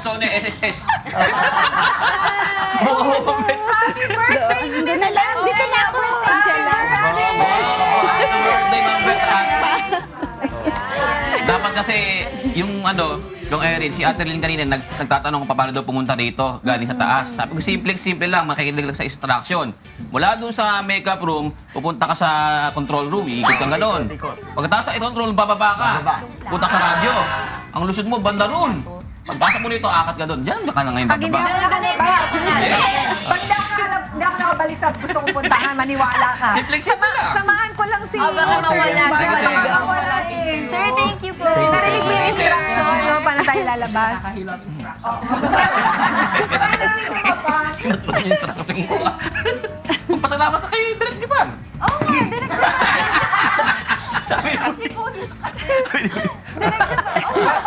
Sony SSS. Hindi na lang. Hindi ka na ako. Happy birthday, Ma'am Bet. Dapat kasi, yung yung Erin, si Ate Lynn kanina nagtatanong kung paano daw pumunta dito, galing sa taas. Sabi ko, simple lang, makikinig lang sa instruction. Mula doon sa makeup room, pupunta ka sa control room, iikot kang gano'n. Pagkatapos sa control room, bababa ka. Punta sa radyo. Ang lusod mo, banda roon. Pagpasok mo nito, akat ka doon. Diyan ka na ngayon Pag hindi bababa. ako nakabalik, pag hindi ako nakabalik sa gusto kong puntahan, maniwala ka. Simple lang. Samahan ko lang si... baka mawala. Sige, sige. Mawala eh. Sir, thank you po. Narinig mo yung instruction, no? Paano tayo lalabas? Ito yung instruction ko. Magpasalamat na kayo, Direk Juban. Oo nga, direct siya. Sabi mo, Si Kuya kasi.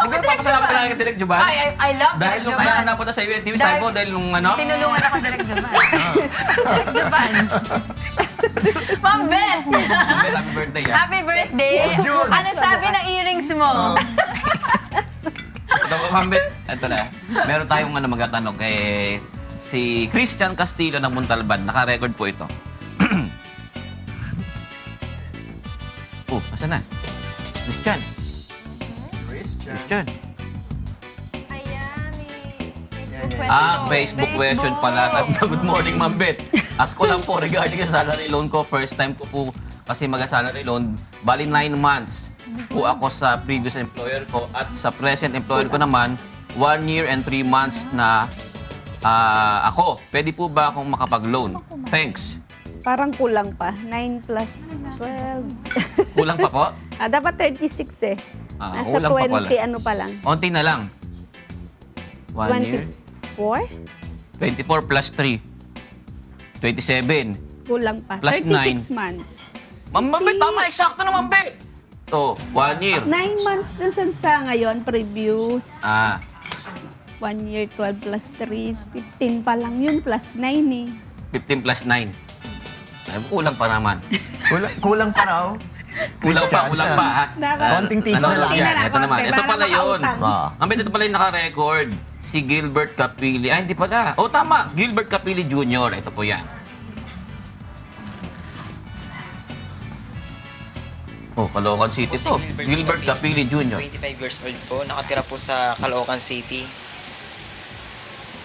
hindi mo papasalamat ka lang kay Direk Juban? I love Dahil nung kaya ka napunta sa UNTV, sabi mo, dahil nung Tinulungan ako direct Japan. Direct Japan. Ma'am Beth! Happy birthday, ha? Happy birthday! Ano sabi ng earrings mo? Ito po, Ma'am Beth. Ito na. Meron tayong magatanong kay si Christian Castillo ng Montalban. Naka-record po ito. Asan na? Christian. Christian. Ayan, may Facebook question. Facebook question pala. Good morning, Ma'am Beth. Ask ko lang po regarding sa salary loan ko. First time ko po kasi mag-salary loan. Bali 9 months po ako sa previous employer ko at sa present employer ko naman 1 year and 3 months na ako. Pwede po ba akong makapag-loan? Thanks. Parang kulang pa. 9 plus 12. Kulang pa po? Dapat 36 eh. Nasa kulang pa pala. 20 ano pa lang. Onti na lang. 1 year. 24? 24 plus 3. 27. Kulang pa. Plus 36 months. Ma'am Bet, tama. Eksakto na, Ma'am Bet. Ito, 1 year. 9 months na sa ngayon, previous. 1 year, 12 plus 3 is 15 pa lang yun, plus 9 eh. 15 plus 9. Ay, kulang pa naman. Kulang pa raw. Kulang pa, ha? Konting tease na lang. Yan, ito naman. Ito Para pala yun. makautang. Ma'am Bet, ito pala yung naka-record. Si Gilbert Capili. Ay, hindi pala. Oh, tama. Gilbert Capili Jr. Ito po yan. Oh, Caloocan City to. Gilbert Capili Jr. 25 years old po, nakatira po sa Caloocan City.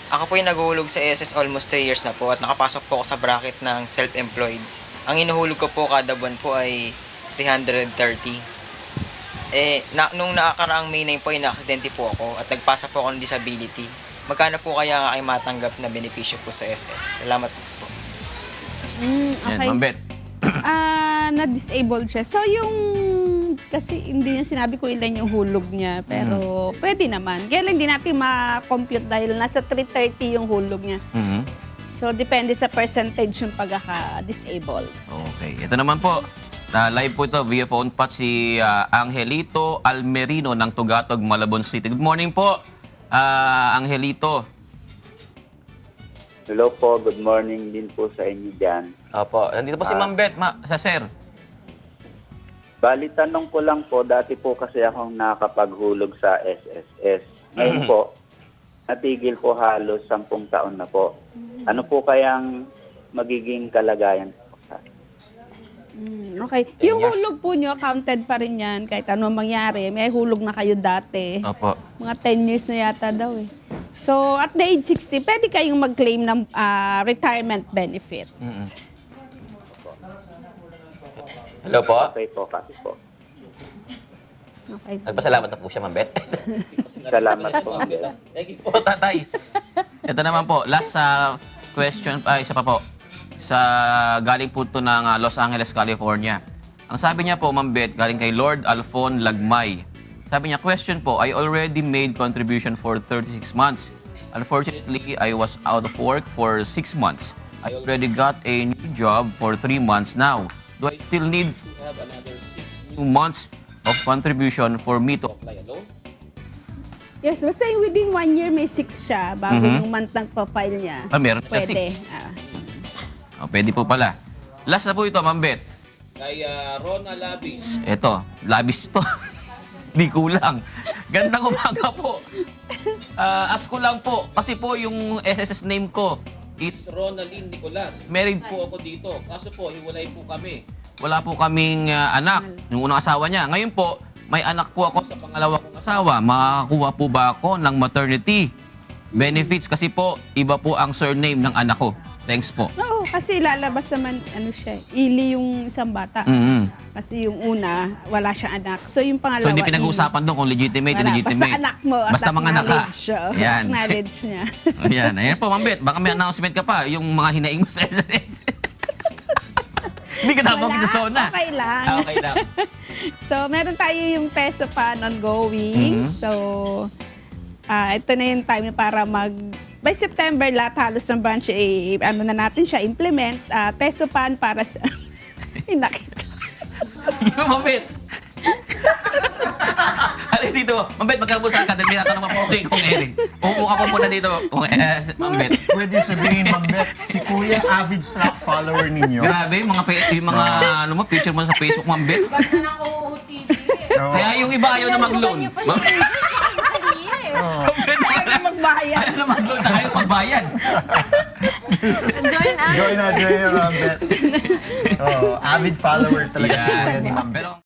Ako po yung naguhulog sa SS almost 3 years na po at nakapasok po ako sa bracket ng self-employed. Ang inuhulog ko po kada buwan po ay 330. Nung nakakaraang May 9 po ay na-aksidente po ako at nagpasa po ako ng disability. Magkano po kaya nga ay matanggap na benepisyo po sa SS? Salamat po. Yan, Okay. Ma'am Bet. Na-disabled siya. So, kasi hindi niya sinabi ko ilan yung hulog niya. Pero, pwede naman. Kaya lang hindi natin ma-compute dahil nasa 330 yung hulog niya. Mhm. So, depende sa percentage yung pagkaka-disabled. Okay. Ito naman po. Live po ito via phone pat si Angelito Almerino ng Tugatog, Malabon City. Good morning po, Angelito. Hello po, good morning din po sa inyo dyan. Opo. Nandito po si Ma'am Bet, sir. Bali, tanong ko lang po, dati po kasi akong nakapaghulog sa SSS. Ngayon po, natigil po halos 10 taon na po. Ano po kayang magiging kalagayan po sa Okay. Yung hulog po nyo, counted pa rin yan. Kahit ano mangyari. May hulog na kayo dati. Opo. Mga 10 years na yata daw eh. So, at the age 60, pwede kayong mag-claim ng retirement benefit. Hello po. Okay po, kasi po. Okay. Nagpasalamat na po siya, Ma'am Bet. Salamat po. Thank you po, tatay. Ito naman po, last question, isa pa po. Sa galing po ito ng Los Angeles, California. Ang sabi niya po, Ma'am Bet, galing kay Lord Alfon Lagmay. Sabi niya, question po, I already made contribution for 36 months. Unfortunately, I was out of work for 6 months. I already got a new job for 3 months now. Do I still need to have another 6 new months of contribution for me to apply a loan? Yes, basta yung within 1 year may 6 siya bago yung month ng profile niya. Meron siya Pwede. 6. Pwede po pala. Last na po ito, Ma'am Bet. Kay Rona Labis. Ito, Labis ito. Di kulang. Gandang umaga po. Ask ko lang po, kasi po yung SSS name ko is Ronaldine Nicolas. Married po ako dito. Kaso po, hiwalay po kami. Wala po kaming anak, yung unang asawa niya. Ngayon po, may anak po ako sa pangalawa kong asawa. Makakakuha po ba ako ng maternity benefits? Kasi po, iba po ang surname ng anak ko. Thanks po. Oo, kasi lalabas naman, ano siya, ili yung isang bata. Mhm. Kasi yung una, wala siyang anak. So yung So pangalawa, hindi pinag-uusapan doon kung legitimate o wala. legitimate. Basta anak mo at Basta mga anak ka. acknowledge siya. Yan. Acknowledge niya. Ayan, ayan po, Ma'am Bet. Baka may announcement ka pa, yung mga hinaing mo sa SSS. Hindi ka nabanggit sa zona. Okay lang. Okay lang. So, meron tayo yung peso pan ongoing. Mhm. So, ito na yung time para by September, lahat halos ng branch, ano na natin siya, implement. Peso pan para sa... Nakita. Yung Ma'am Bet. Halika dito. Ma'am Bet, magkabul sa academy. Natanong pa po kung Eric. Upo ka po muna dito, Ma'am Bet. Pwede sabihin, Ma'am Beth, si Kuya avid follower ninyo. Grabe, yung mga ano mo, picture mo sa Facebook, Ma'am Bet. Ganda ng OOTV. Oo. Kaya yung iba ayaw na mag-loan. niyo pa si AJ, tsaka si Maria eh. Ma'am Bet, Ayaw na magbayad. ayaw na mag-loan, saka yung pagbayad. Join us. Joy na, Ma'am Beth. Oh, avid follower talaga si Yan. Kuya ni Ma'am Beth. Pero